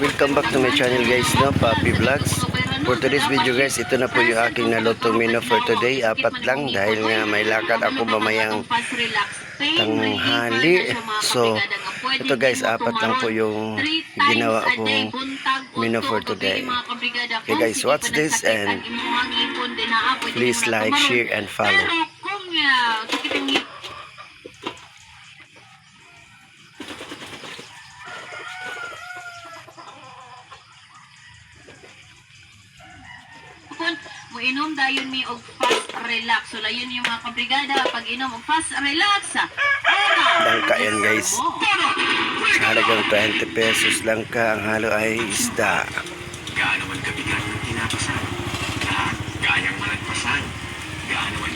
Welcome back to my channel guys, no, Papi Vlogs. For today's video guys, ito na po yung aking nalutong menu for today. Apat lang dahil nga may lakad ako mamayang tanghali. So, ito guys, apat lang po yung ginawa kong menu for today. Okay guys, watch this and please like, share, and follow. Inom dayon mi og fast relax. So layon yung mga kabrigada pag inom og fast relax. Langka yan guys. Sa halagang 20 pesos lang ka, ang halo ay isda. Gaano man kabigat ng tinapasan? Lahat gayang malagpasan. Gaano man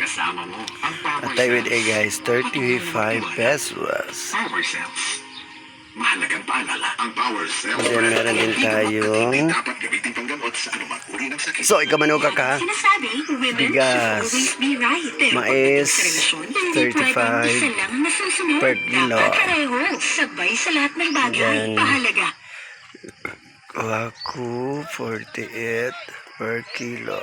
kasama mo ang power Atay with cells. guys, 35 pesos. Power cells. Mahalagang paalala, ang power cells. And then meron din tayong dapat gamitin panggamot sa anumang uri ng sakit. so ikaw ka Sinasabi, women bigas, should always be right. Pero mais, pagdating sa relasyon, hindi pwedeng 35 isa lang nasusunod. per kilo. Dapat pareho, sabay sa lahat ng bagay. Then, Pahalaga. Waku 48 per kilo.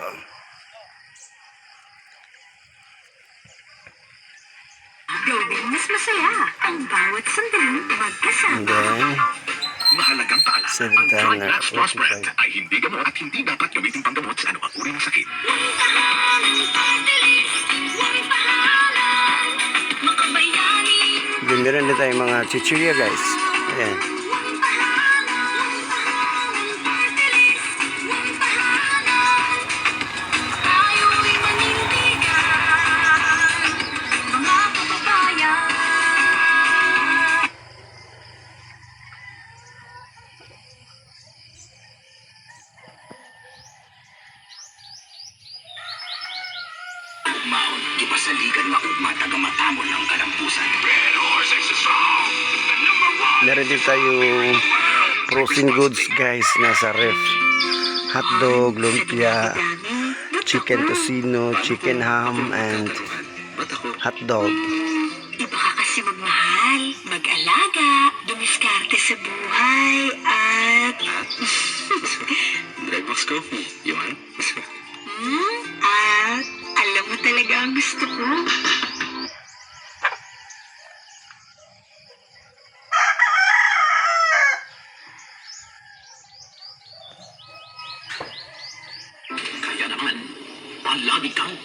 Gawing mas masaya ang bawat sandaling And magkasama. then Mahalagang paalala, ang Santana, Trimax Plus 45. Brand ay hindi gamot at hindi dapat gamitin panggamot sa anumang uri ng sakit. then meron din tayong mga chichirya guys. Ayan. Maon, ipasaligan maugma tagamatamon ng kalampusan. Red Horse Extra Strong, the #1. Meron din tayong frozen goods guys nasa ref. Hotdog, lumpia, chicken tocino, chicken ham, and hotdog. Iba ka kasi magmahal, mag-alaga, dumiskarte sa buhay, at... Drive Max Coffee, yun? at alam mo talaga ang gusto ko. Kaya naman, palagi kang